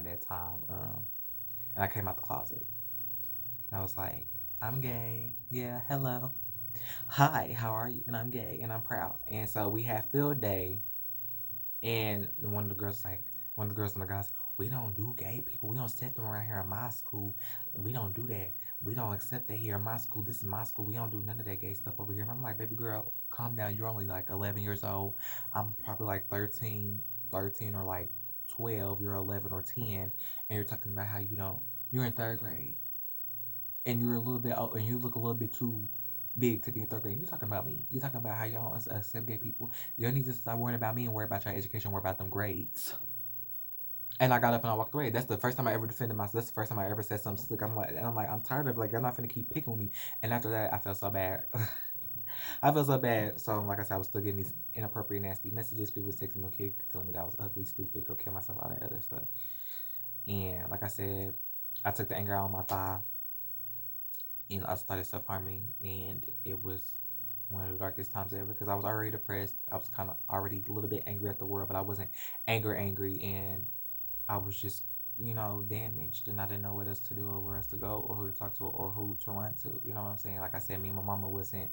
that time. And I came out the closet. And I was like, I'm gay. Yeah, hello. Hi, how are you? And I'm gay and I'm proud. And so we had field day, and one of the girls and the guys, we don't do gay people. We don't set them around here in my school. We don't do that. We don't accept that here in my school. This is my school. We don't do none of that gay stuff over here. And I'm like, baby girl, calm down. You're only like 11 years old. I'm probably like 13 or like 12. You're 11 or 10. And you're talking about how you don't. You're in third grade. And you're a little bit and you look a little bit too big to be in third grade. You're talking about me. You're talking about how y'all don't accept gay people. You need to stop worrying about me and worry about your education, worry about them grades. And I got up and I walked away. That's the first time I ever defended myself. That's the first time I ever said something slick. I'm tired of, like, y'all not finna keep picking with me. And after that, I felt so bad. I felt so bad. So, like I said, I was still getting these inappropriate, nasty messages. People was texting me, kid, telling me that I was ugly, stupid, go kill myself, all that other stuff. And like I said, I took the anger out on my thigh. And I started self harming, and it was one of the darkest times ever because I was already depressed. I was kind of already a little bit angry at the world, but I wasn't angry, and I was just, damaged, and I didn't know what else to do or where else to go or who to talk to or who to run to. You know what I'm saying? Like I said, me and my mama wasn't,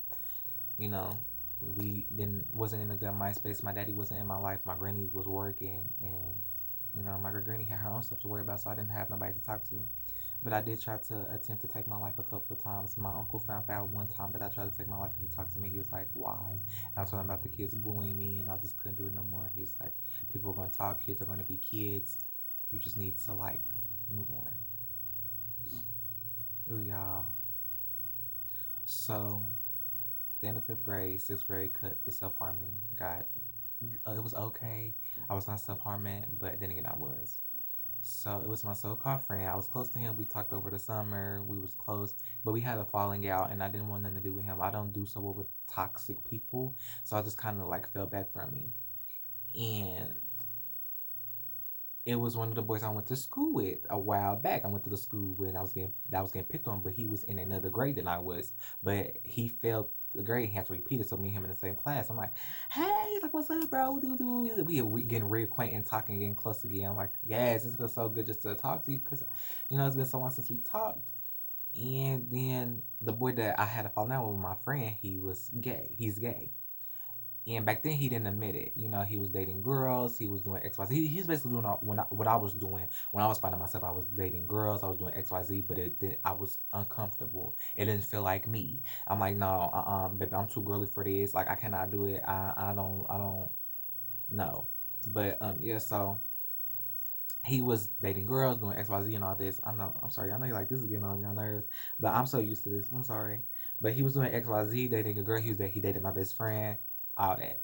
you know, we didn't wasn't in a good mind space. My daddy wasn't in my life. My granny was working, and my granny had her own stuff to worry about, so I didn't have nobody to talk to. But I did try to attempt to take my life a couple of times. My uncle found out one time that I tried to take my life, and he talked to me. He was like, "Why?" And I told him about the kids bullying me, and I just couldn't do it no more. He was like, "People are going to talk. Kids are going to be kids. You just need to, like, move on." Ooh, y'all. So, the end of fifth grade, sixth grade, cut the self harming. It was okay. I was not self harming, but then again, I was. So it was my so-called friend. I was close to him. We talked over the summer. We was close, but we had a falling out, and I didn't want nothing to do with him. I don't do so well with toxic people, so I just kind of like fell back from me. And it was one of the boys I went to school with a while back. I went to the school when I was getting picked on, but he was in another grade than I was. But he failed the grade. He had to repeat it. So me and him in the same class. I'm like, hey, like, what's up, bro? We getting reacquainted, talking, getting close again. I'm like, yes, this feels so good just to talk to you because it's been so long since we talked. And then the boy that I had a falling out with, my friend, he was gay. He's gay. And back then he didn't admit it. He was dating girls. He was doing X, Y, Z. He's basically doing what I was doing when I was finding myself. I was dating girls. I was doing X, Y, Z. But I was uncomfortable. It didn't feel like me. I'm like, no, baby, I'm too girly for this. Like, I cannot do it. I don't know. But yeah. So he was dating girls, doing X, Y, Z, and all this. I know. I'm sorry. I know you like this is getting on your nerves, but I'm so used to this. I'm sorry. But he was doing X, Y, Z, dating a girl. He dated my best friend. All that.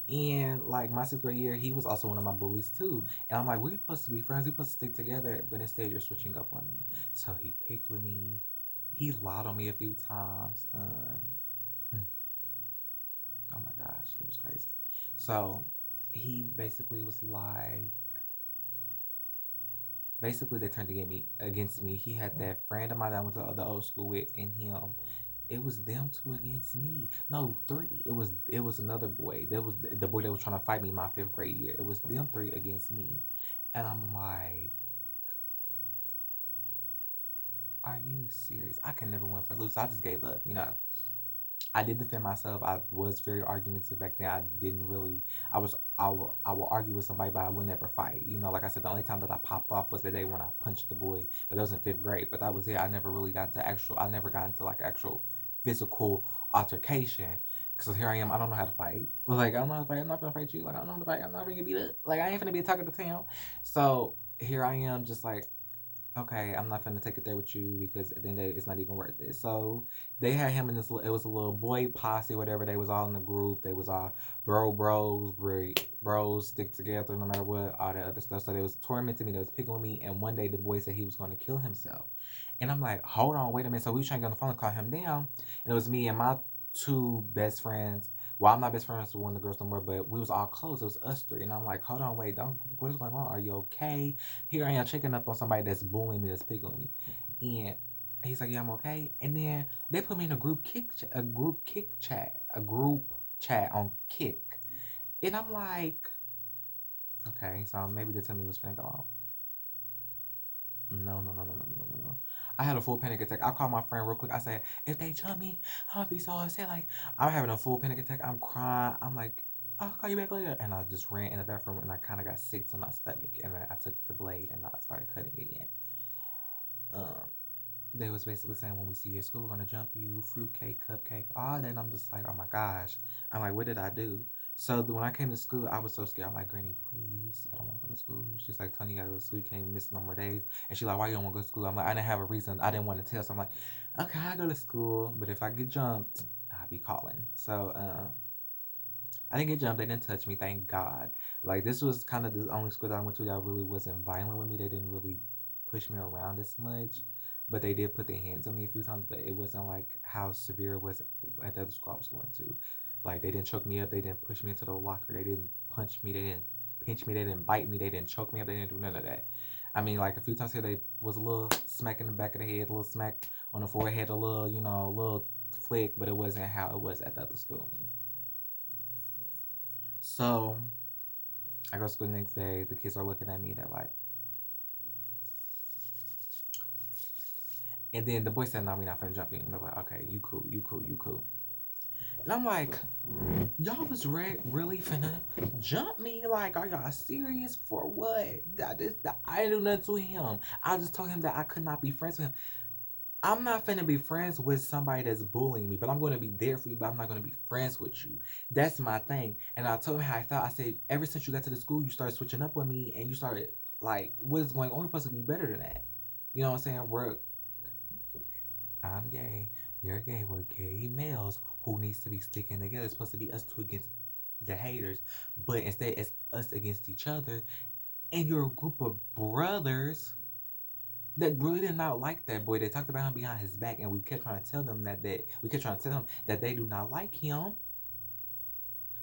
And like my sixth grade year, he was also one of my bullies too. And I'm like, we're supposed to be friends. We're supposed to stick together. But instead, you're switching up on me. So he picked with me. He lied on me a few times. Oh my gosh, it was crazy. So he basically was like, basically they turned against me. He had that friend of mine that I went to the old school with, and him. It was them two against me. No, three. It was another boy. There was the boy that was trying to fight me my fifth grade year. It was them three against me, and I'm like, are you serious? I can never win for lose. So I just gave up. I did defend myself. I was very argumentative back then. I didn't really. I will argue with somebody, but I would never fight. Like I said, the only time that I popped off was the day when I punched the boy, but that was in fifth grade. But that was it. I never really got into actual. I never got into like actual physical altercation. Cause here I am. I don't know how to fight. Like, I don't know how to fight. I'm not gonna fight you. Like, I don't know how to fight. I'm not gonna beat up. Like, I ain't gonna be a talk of the town. So here I am, just like, okay, I'm not gonna take it there with you because at the end of the day, it's not even worth it. So they had him in this. It was a little boy posse, whatever. They was all in the group. They was all bros stick together no matter what, all that other stuff. So they was tormenting me. They was picking with me. And one day the boy said he was going to kill himself. And I'm like, hold on, wait a minute. So we were trying to get on the phone and call him down. And it was me and my two best friends. Well, I'm not best friends with one of the girls no more, but we was all close. It was us three. And I'm like, hold on, wait, don't. What is going on? Are you okay? Here I am checking up on somebody that's bullying me, that's picking on me. And he's like, yeah, I'm okay. And then they put me in a group chat on Kick. And I'm like, okay, so maybe they tell me what's gonna go on. no, no, no, no, no, no, no, no. I had a full panic attack. I called my friend real quick. I said, if they jump me, I'm gonna be so upset. Like, I'm having a full panic attack. I'm crying. I'm like, I'll call you back later. And I just ran in the bathroom and I kind of got sick to my stomach. And I took the blade and I started cutting again. Um, they was basically saying when we see you at school, we're gonna jump you, fruitcake, cupcake, all that. And I'm just like, oh my gosh. I'm like, what did I do? So when I came to school, I was so scared. I'm like, Granny, please, I don't want to go to school. She's like, Tony, you gotta go to school. You can't miss no more days. And she's like, why you don't want to go to school? I'm like, I didn't have a reason. I didn't want to tell. So I'm like, okay, I go to school, but if I get jumped, I'll be calling. So I didn't get jumped. They didn't touch me. Thank God. Like this was kind of the only school that I went to that really wasn't violent with me. They didn't really push me around as much, but they did put their hands on me a few times. But it wasn't like how severe it was at the other school I was going to. Like they didn't choke me up. They didn't push me into the locker. They didn't punch me. They didn't pinch me. They didn't bite me. They didn't choke me up. They didn't do none of that. I mean, like a few times here, they was a little smack in the back of the head, a little smack on the forehead, a little, a little flick, but it wasn't how it was at the other school. So I go to school the next day. The kids are looking at me. They're like, and then the boy said, "No, we not finna jump in." And they're like, "Okay, you cool, you cool, you cool." And I'm like, "Y'all was really finna jump me? Like, are y'all serious for what? I didn't do nothing to him. I just told him that I could not be friends with him. I'm not finna be friends with somebody that's bullying me, but I'm gonna be there for you, but I'm not gonna be friends with you. That's my thing." And I told him how I felt. I said, ever since you got to the school, you started switching up with me and you started like, what is going on? You're supposed to be better than that. You know what I'm saying? I'm gay, you're gay, we're gay males who needs to be sticking together. It's supposed to be us two against the haters, but instead it's us against each other. And you're a group of brothers that really did not like that boy. They talked about him behind his back, and we kept trying to tell them that they do not like him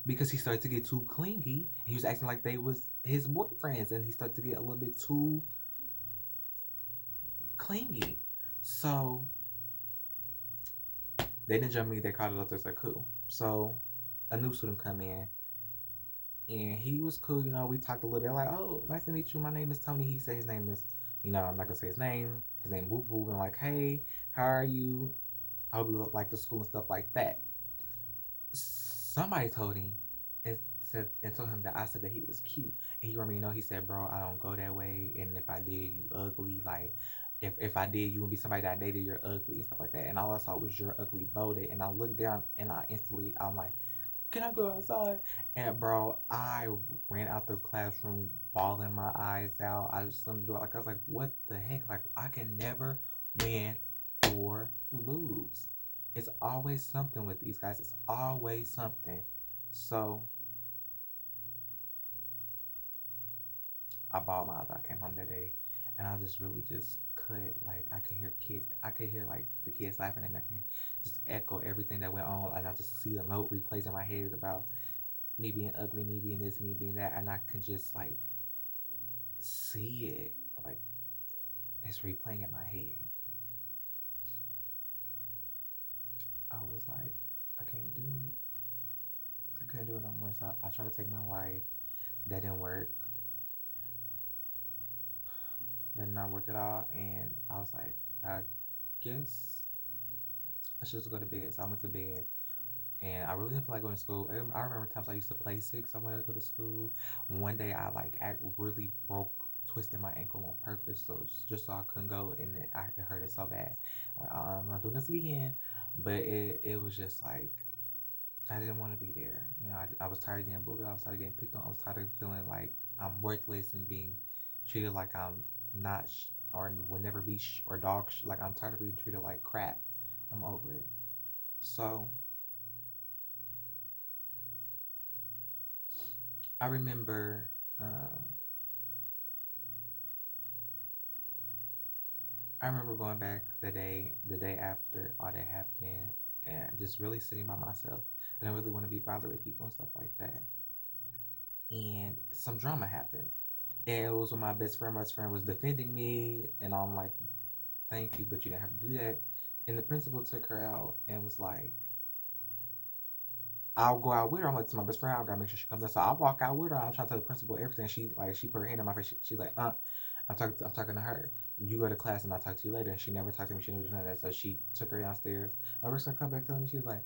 because he started to get too clingy. He was acting like they was his boyfriends, and he started to get a little bit too clingy. So they didn't jump me. They called it up. They was like, cool. So a new student come in, and he was cool. We talked a little bit. Like, oh, nice to meet you. My name is Tony. He said his name is, I'm not gonna say his name. His name Boo Boo. And like, hey, how are you? I hope you like the school and stuff like that. Somebody told him and told him that I said that he was cute. And he remember, he said, bro, I don't go that way. And if I did, you ugly. Like, if I did, you would be somebody that I dated, you're ugly and stuff like that. And all I saw was your ugly body. And I looked down and I'm like, can I go outside? And bro, I ran out the classroom, bawling my eyes out. I just slammed the door. Like I was like, what the heck? Like I can never win or lose. It's always something with these guys. It's always something. So I bawled my eyes out. I came home that day, and I just really just cut. Like I could hear kids. I could hear like the kids laughing, and I can just echo everything that went on. And I just see the note replays in my head about me being ugly, me being this, me being that, and I can just like see it, like it's replaying in my head. I was like, I can't do it. I couldn't do it no more. So I tried to take my life. That didn't work. That did not work at all. And I was like, I guess I should just go to bed. So I went to bed. And I really didn't feel like going to school. I remember times I used to play sick, so I wanted to go to school. One day I really twisted my ankle on purpose, so just so I couldn't go, and it hurted so bad. Like, I'm not doing this again. But it was just like I didn't want to be there. I was tired of getting bullied. I was tired of getting picked on. I was tired of feeling like I'm worthless and being treated like I'm not or will never be or dog like I'm tired of being treated like crap. I'm over it. So I remember going back the day after all that happened, and just really sitting by myself. I didn't really want to be bothered with people and stuff like that. And some drama happened. And it was when my best friend was defending me, and I'm like, thank you, but you didn't have to do that. And the principal took her out and was like, I'll go out with her. I'm like, to my best friend, I gotta make sure she comes in. So I walk out with her. I'm trying to tell the principal everything. She put her hand in my face. She like, I'm talking to her. You go to class and I'll talk to you later. And she never talked to me. She never did none of that. So she took her downstairs. My best friend come back telling me, she was like,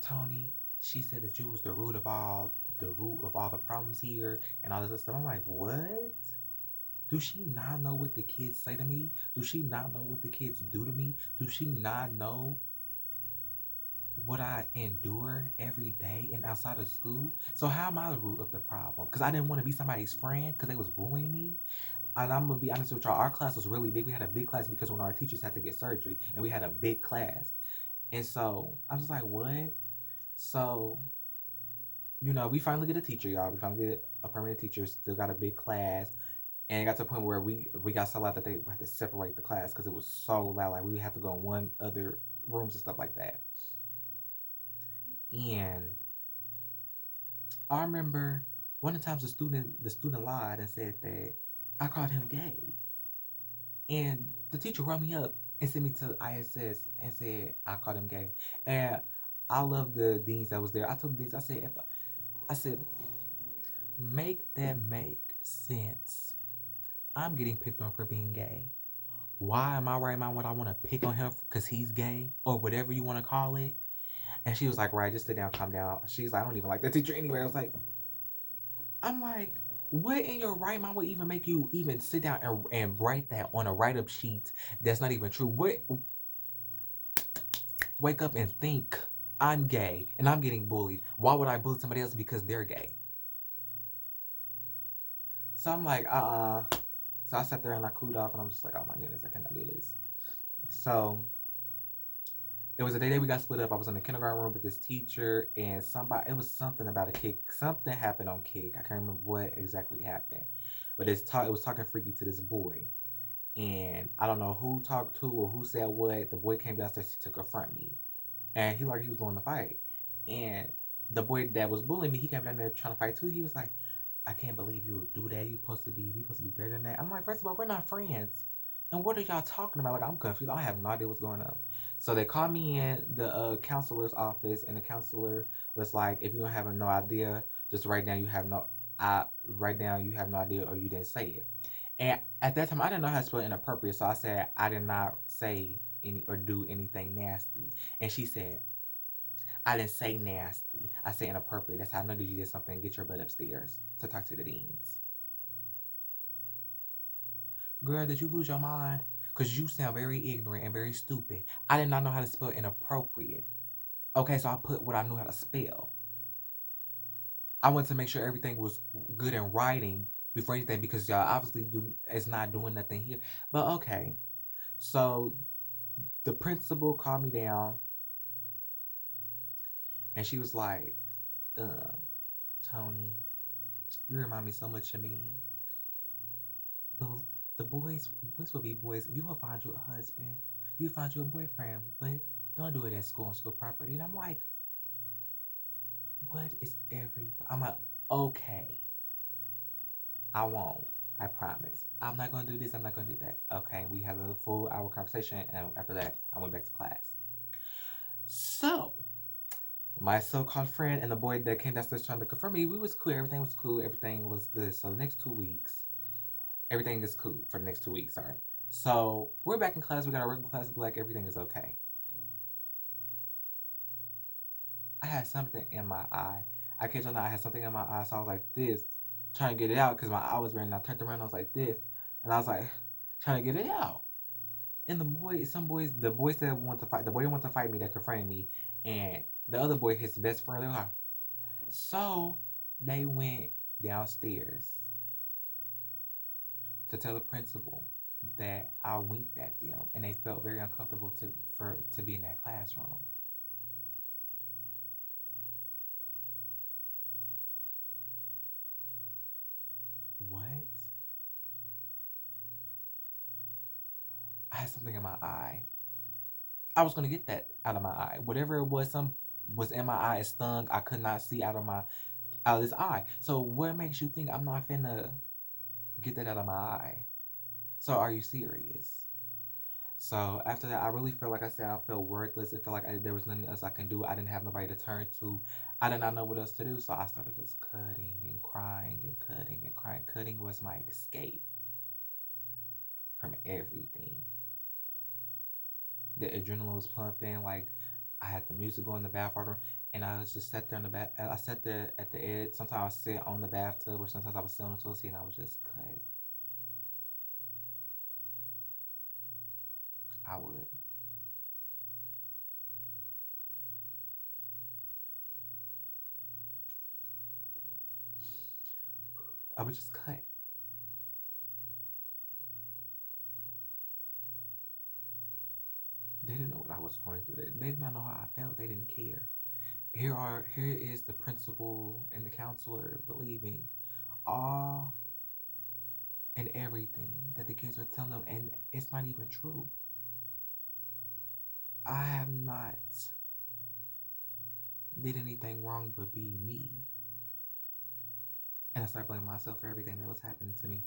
Tony, she said that you was the root of all the problems here and all this other stuff. I'm like, what? Do she not know what the kids say to me? Do she not know what the kids do to me? Do she not know what I endure every day and outside of school? So how am I the root of the problem? Because I didn't want to be somebody's friend because they was bullying me. And I'm gonna be honest with y'all, our class was really big. We had a big class because one of our teachers had to get surgery, and we had a big class. And so I'm just like, what? So we finally get a teacher, y'all. We finally get a permanent teacher. Still got a big class, and it got to the point where we got so loud that they had to separate the class because it was so loud. Like we had to go in one other rooms and stuff like that. And I remember one of the times the student lied and said that I called him gay, and the teacher wrote me up and sent me to ISS and said I called him gay. And I love the deans that was there. I told the deans, I said, make that make sense. I'm getting picked on for being gay. Why am I right mind what I want to pick on him because he's gay or whatever you want to call it? And she was like, right, just sit down, calm down. She's like, I don't even like that teacher anyway. I'm like, what in your right mind would even make you even sit down and write that on a write up sheet that's not even true? What? Wake up and think I'm gay and I'm getting bullied. Why would I bully somebody else because they're gay? So I'm like, So I sat there and I cooled off and I'm just like, oh my goodness, I cannot do this. So it was the day that we got split up. I was in the kindergarten room with this teacher and somebody. It was something about a kick. Something happened on kick. I can't remember what exactly happened, but it was talking freaky to this boy, and I don't know who talked to or who said what. The boy came downstairs. He took confront me, and he was going to fight, and the boy that was bullying me, he came down there trying to fight too. He was like, I can't believe you would do that. We supposed to be better than that. I'm like, first of all, we're not friends. And what are y'all talking about? Like, I'm confused. I have no idea what's going on. So they called me in the counselor's office, and the counselor was like, if you don't have no idea, just write down write down you have no idea or you didn't say it. And at that time, I didn't know how to spell inappropriate, so I said I did not say any or do anything nasty. And she said, I didn't say nasty. I said inappropriate. That's how I know that you did something. Get your butt upstairs to talk to the deans. Girl, did you lose your mind? Because you sound very ignorant and very stupid. I did not know how to spell inappropriate. Okay, so I put what I knew how to spell. I wanted to make sure everything was good in writing before anything because y'all obviously is not doing nothing here. But okay, so the principal called me down and she was like, Tony, you remind me so much of me. But the boys will be boys. You will find you a husband. You'll find you a boyfriend. But don't do it at school on school property. And I'm like, what is I'm like, okay. I won't. I promise. I'm not going to do this. I'm not going to do that. Okay. We had a full hour conversation. And after that, I went back to class. So, my so-called friend and the boy that came downstairs trying to confirm me, we was cool. Everything was cool. Everything was good. So the next 2 weeks, everything is cool for the next 2 weeks. Sorry. So we're back in class. We got our regular class black. Everything is okay. I had something in my eye. I kid you not, I had something in my eye. So I was like this, trying to get it out because my eye was burning. I turned around. I was like this, and I was like trying to get it out. And the boys that want to fight, the boy that wanted to fight me that confronted me, and the other boy, his best friend, they were like, so they went downstairs to tell the principal that I winked at them, and they felt very uncomfortable to be in that classroom. What? I had something in my eye. I was gonna get that out of my eye. Whatever it was, some was in my eye. It stung. I could not see out of this eye. So what makes you think I'm not finna get that out of my eye? So are you serious? So after that, I really felt like I said I felt worthless. It felt like there was nothing else I can do. I didn't have nobody to turn to. I did not know what else to do. So I started just cutting and crying and cutting and crying. Cutting was my escape. from everything. The adrenaline was pumping. Like I had the music going in the bathroom, and I was just sat there in the bath. I sat there at the edge. Sometimes I would sit on the bathtub, or sometimes I would sit on the toilet seat, and I was just cut. I would. I would just cut. They didn't know what I was going through. They did not know how I felt. They didn't care. Here is the principal and the counselor believing all and everything that the kids are telling them, and it's not even true. I have not did anything wrong but be me. And I started blaming myself for everything that was happening to me.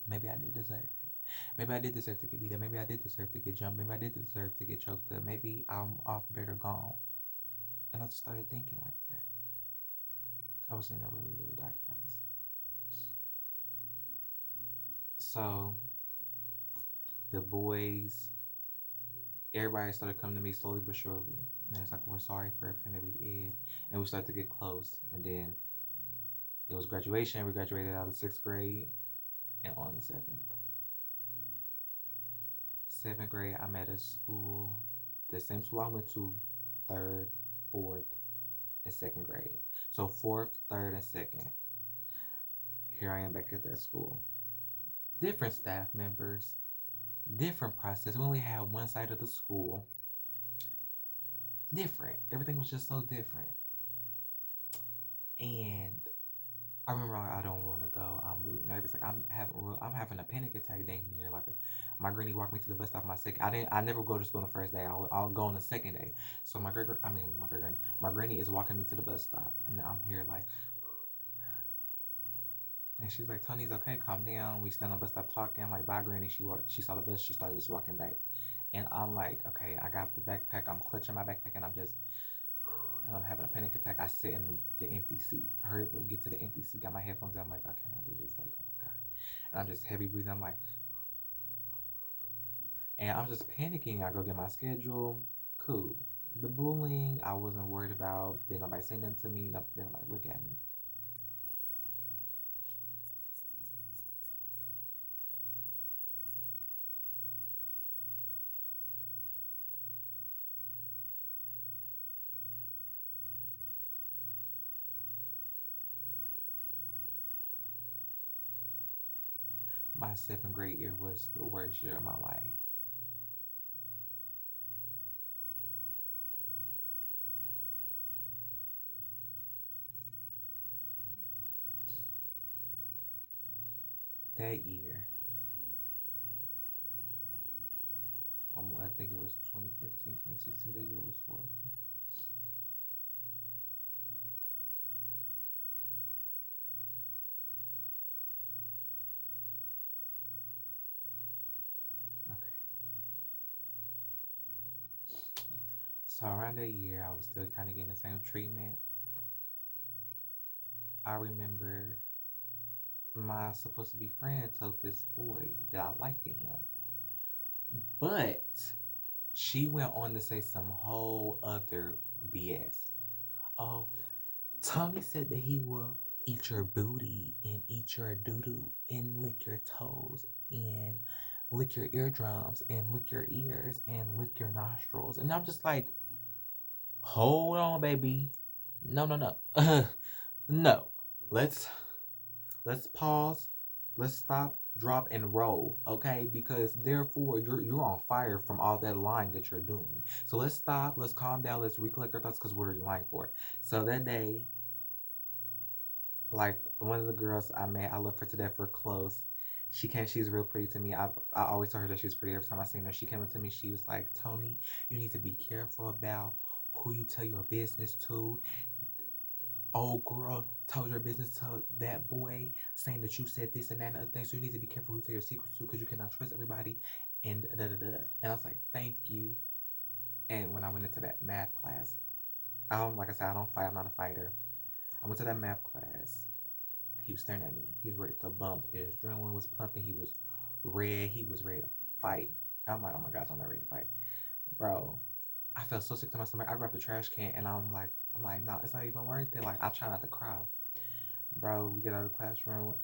Maybe I did deserve it. Maybe I did deserve to get beat up. Maybe I did deserve to get jumped. Maybe I did deserve to get choked up. Maybe I'm off better gone. And I just started thinking like that. I was in a really, really dark place. So the boys, everybody started coming to me slowly but surely. And it's like, we're sorry for everything that we did. And we started to get close. And then it was graduation. We graduated out of the sixth grade and on the seventh. Seventh grade, I'm at a school, the same school I went to, third, fourth, and second grade. So fourth, third, and second. Here I am back at that school. Different staff members, different process. We only had one side of the school. Different. Everything was just so different. And I remember I don't want to go. I'm really nervous. Like I'm having a panic attack dang near. Like my granny walked me to the bus stop. I never go to school on the first day. I'll go on the second day. So my great granny. My granny is walking me to the bus stop, and I'm here like, and she's like, Tony's okay, calm down. We stand on the bus stop talking. I'm like, bye, granny. She saw the bus. She started just walking back, and I'm like, okay, I got the backpack. I'm clutching my backpack, and I'm just and I'm having a panic attack. I sit in the empty seat. I hurry up and get to the empty seat. Got my headphones on. I'm like, I cannot do this. Like, oh my gosh. And I'm just heavy breathing. I'm like, and I'm just panicking. I go get my schedule. Cool. The bullying, I wasn't worried about. Did nobody say nothing to me? Did nobody look at me? My seventh grade year was the worst year of my life. That year, I think it was 2015, 2016. That year was horrible. Okay. So around that year, I was still kind of getting the same treatment. I remember my supposed to be friend told this boy that I liked him, but she went on to say some whole other BS. Oh, Tony said that he will eat your booty and eat your doo doo and lick your toes and lick your eardrums and lick your ears and lick your nostrils. And I'm just like, hold on, baby. No, no, no. No. Let's let's pause. Let's stop, drop, and roll. Okay? Because therefore you're on fire from all that lying that you're doing. So let's stop, let's calm down, let's recollect our thoughts because what are you lying for? So that day, like one of the girls I met, I love her to death. We're close. She came. She's real pretty to me. I always told her that she was pretty every time I seen her. She came up to me. She was like, Tony, you need to be careful about who you tell your business to. Old girl told your business to that boy, saying that you said this and that and other thing. So you need to be careful who you tell your secrets to, because you cannot trust everybody. And da da da. And I was like, thank you. And when I went into that math class, like I said, I don't fight. I'm not a fighter. I went to that math class. He was staring at me. He was ready to bump. His adrenaline was pumping. He was red. He was ready to fight. I'm like, oh my gosh, I'm not ready to fight, bro. I felt so sick to my stomach. I grabbed the trash can and I'm like, no, it's not even worth it. Like, I try not to cry, bro. We get out of the classroom.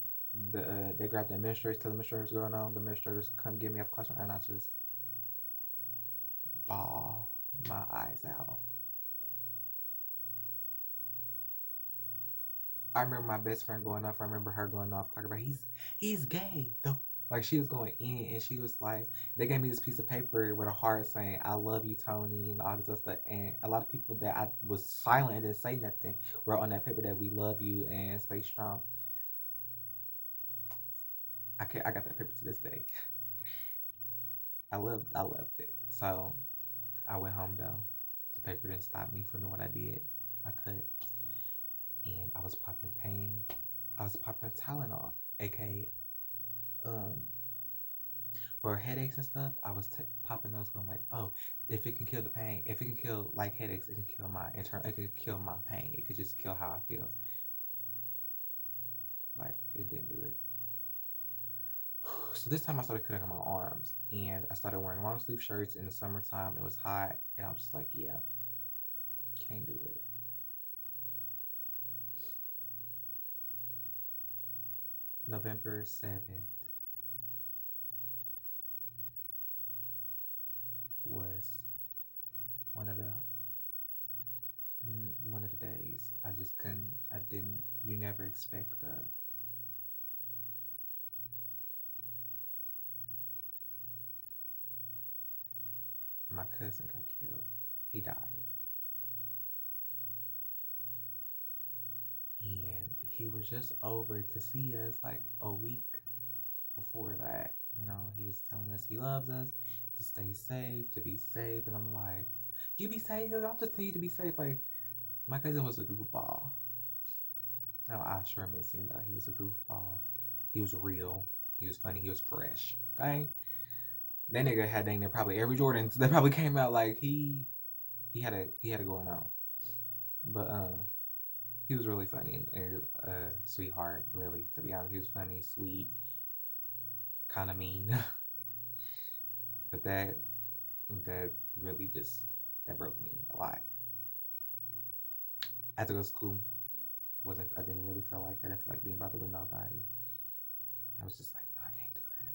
They grab the administrators, tell the administrators what's going on. The administrators come get me out of the classroom, and I just bawl my eyes out. I remember my best friend going off. I remember her going off talking about he's gay. Like she was going in and she was like, they gave me this piece of paper with a heart saying I love you, Tony, and all this other stuff. And a lot of people that I was silent and didn't say nothing wrote on that paper that we love you and stay strong. I got that paper to this day. I loved it. So I went home though. The paper didn't stop me from doing what I did. I could, and I was popping pain. I was popping Tylenol, aka um for headaches and stuff. I was popping those, going like, oh, if it can kill the pain, if it can kill like headaches, it can kill my internal. It could kill my pain. It could just kill how I feel. Like it didn't do it. So this time I started cutting on my arms, and I started wearing long sleeve shirts in the summertime. It was hot, and I was just like, yeah, can't do it. November 7th was one of the one of the days I just couldn't. I didn't. You never expect the. My cousin got killed. He died, and he was just over to see us like a week before that. You know, he was telling us he loves us, to stay safe, to be safe, and I'm like, you be safe. I'm just telling you to be safe. Like my cousin was a goofball. Now I sure miss him though. He was a goofball. He was real. He was funny. He was fresh. Okay, that nigga had dang near probably every Jordan that probably came out. Like he had it going on. But he was really funny and sweetheart. Really, to be honest, he was funny, sweet, kind of mean. But that really just that broke me a lot. I had to go to school. Wasn't I didn't really feel like I didn't feel like being bothered with nobody. I was just like, no, I can't do it.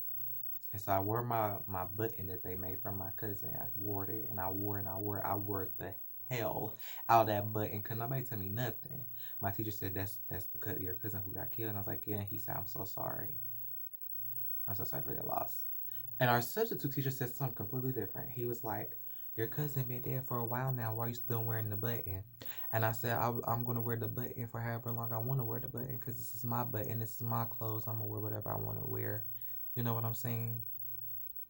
And so I wore my button that they made from my cousin. I wore it and I wore it and I wore it. I wore the hell out of that button. Cause nobody tell me nothing. My teacher said that's your cousin who got killed. And I was like, yeah. And he said, I'm so sorry. I'm so sorry for your loss. And our substitute teacher said something completely different. He was like, your cousin been dead for a while now. Why are you still wearing the button? And I said, I'm going to wear the button for however long I want to wear the button because this is my button. This is my clothes. I'm going to wear whatever I want to wear. You know what I'm saying?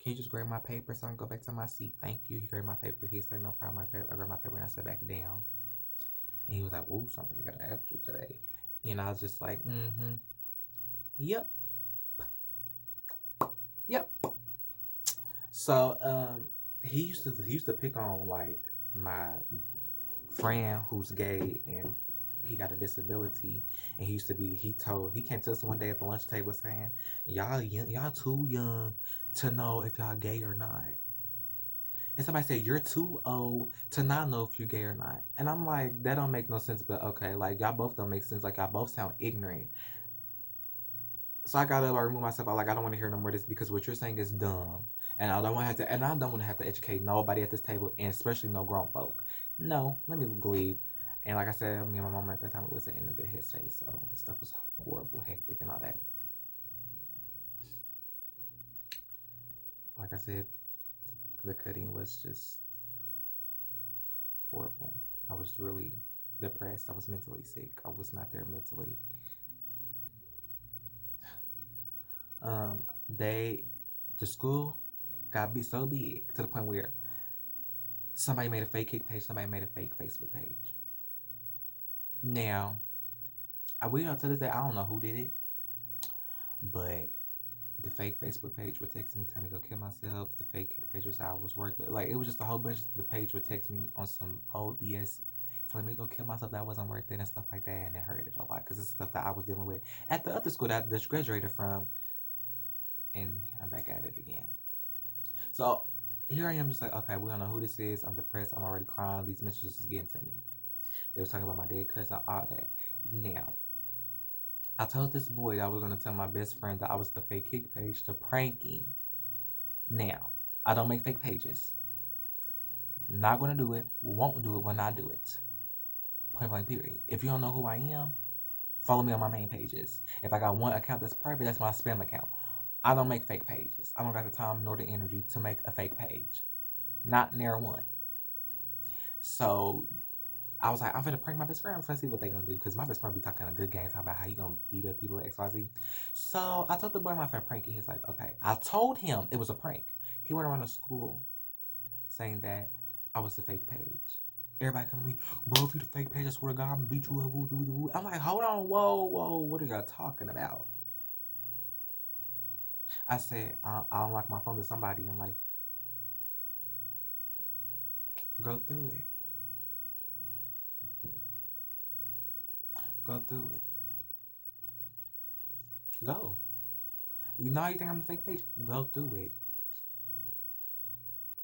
Can you just grab my paper so I can go back to my seat? Thank you. He grabbed my paper. He's like, no problem. I grabbed my paper and I sat back down. And he was like, ooh, somebody got an attitude today. And I was just like, yep. Yep. So he used to pick on like my friend who's gay and he got a disability, and he came to us one day at the lunch table saying, y'all too young to know if y'all gay or not. And somebody said, you're too old to not know if you're gay or not. And I'm like, that don't make no sense, but okay, like y'all both don't make sense. Like y'all both sound ignorant. So I got up, I removed myself. I don't want to hear no more of this because what you're saying is dumb. And I don't want to have to educate nobody at this table, and especially no grown folk. No, let me leave. And like I said, me and my mom at that time, it wasn't in a good headspace. So stuff was horrible, hectic, and all that. Like I said, the cutting was just horrible. I was really depressed. I was mentally sick. I was not there mentally. They, the school got so big to the point where somebody made a fake kick page, somebody made a fake Facebook page. Now, we know to this day, I don't know who did it, but the fake Facebook page would text me, tell me to go kill myself. The fake kick page was I was worthless. Like, it was just a whole bunch. The page would text me on some old BS, telling me to go kill myself, that wasn't worth it and stuff like that, and it hurted a lot because it's stuff that I was dealing with at the other school that I just graduated from. And I'm back at it again. So here I am, just like, okay, we don't know who this is. I'm depressed. I'm already crying. These messages is getting to me. They was talking about my dead cousin, all that. Now, I told this boy that I was gonna tell my best friend that I was the fake kick page to prank him. Now, I don't make fake pages. Not gonna do it. Won't do it when I do it. Point blank period. If you don't know who I am, follow me on my main pages. If I got one account that's private, that's my spam account. I don't make fake pages. I don't got the time nor the energy to make a fake page. Not near one. So I was like, I'm gonna prank my best friend. I'm gonna see what they gonna do. Cause my best friend be talking a good game, talking about how he gonna beat up people at XYZ. So I told the boy I'm not gonna prank. He's like, okay. I told him it was a prank. He went around the school saying that I was the fake page. Everybody come to me, bro, if you the fake page, I swear to God, I'm gonna beat you up. Woo, woo, woo. I'm like, hold on, whoa, what are y'all talking about? I said, I unlock my phone to somebody. I'm like, go through it. Go through it. Go. You know you think I'm the fake page? Go through it.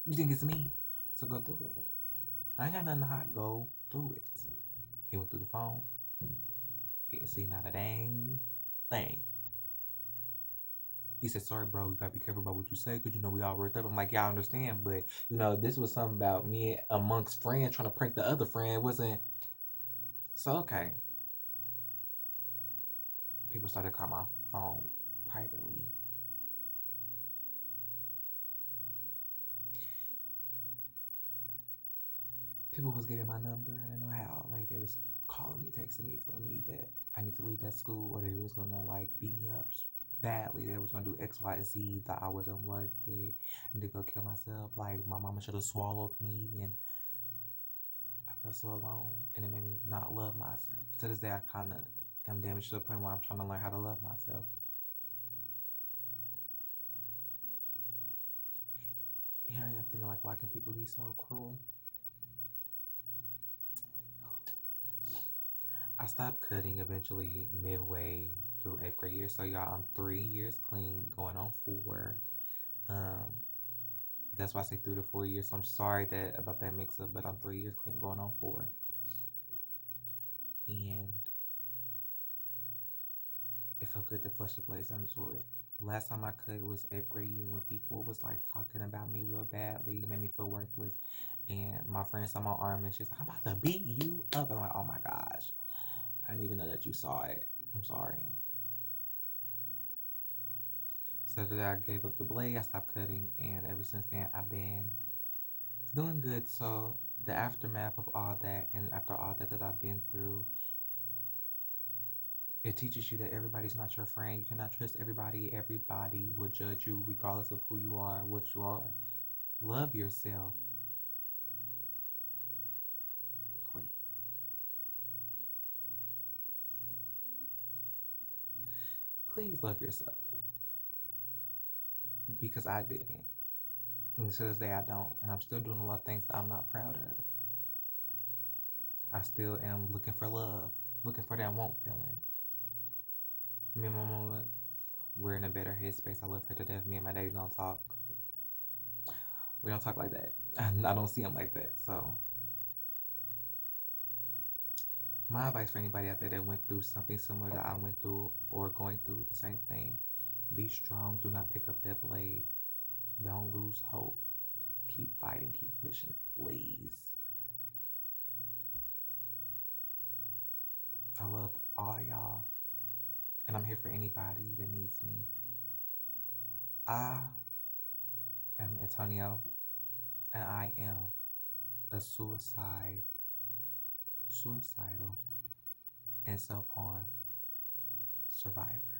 You think it's me? So go through it. I ain't got nothing to hide. Go through it. He went through the phone. He didn't see not a dang thing. He said, sorry, bro, you gotta be careful about what you say because you know we all worked up. I'm like, yeah, I understand, but you know, this was something about me amongst friends trying to prank the other friend. It wasn't. So, okay. People started calling my phone privately. People was getting my number. I didn't know how. Like, they was calling me, texting me, telling me that I need to leave that school or they was gonna like beat me up badly. They was gonna do X, Y, Z. That I wasn't worth it. And to go kill myself. Like my mama should have swallowed me, and I felt so alone, and it made me not love myself. To this day, I kind of am damaged to the point where I'm trying to learn how to love myself. Here I am thinking like, why can people be so cruel? I stopped cutting eventually midway through 8th grade year. So y'all, I'm 3 years clean, going on 4. Um, that's why I say 3 to 4 years. So I'm sorry that about that mix up, but I'm 3 years clean, going on 4. And it felt good to flush the place into it. Last time I cut was 8th grade year when people was like talking about me real badly, made me feel worthless. And my friend saw my arm and she's like, I'm about to beat you up. And I'm like, oh my gosh. I didn't even know that you saw it. I'm sorry. So that I gave up the blade, I stopped cutting, and ever since then I've been doing good. So the aftermath of all that, and after all that I've been through, it teaches you that everybody's not your friend. You cannot trust everybody. Everybody will judge you regardless of who you are, what you are. Love yourself, please. Please love yourself, because I didn't. And to this day, I don't. And I'm still doing a lot of things that I'm not proud of. I still am looking for love, looking for that want feeling. Me and my mama, we're in a better headspace. I love her to death. Me and my daddy don't talk. We don't talk like that. I don't see him like that. So, my advice for anybody out there that went through something similar that I went through or going through the same thing, be strong. Do not pick up that blade. Don't lose hope. Keep fighting. Keep pushing, please. I love all y'all. And I'm here for anybody that needs me. I am Antonio, and I am a suicidal, and self-harm survivor.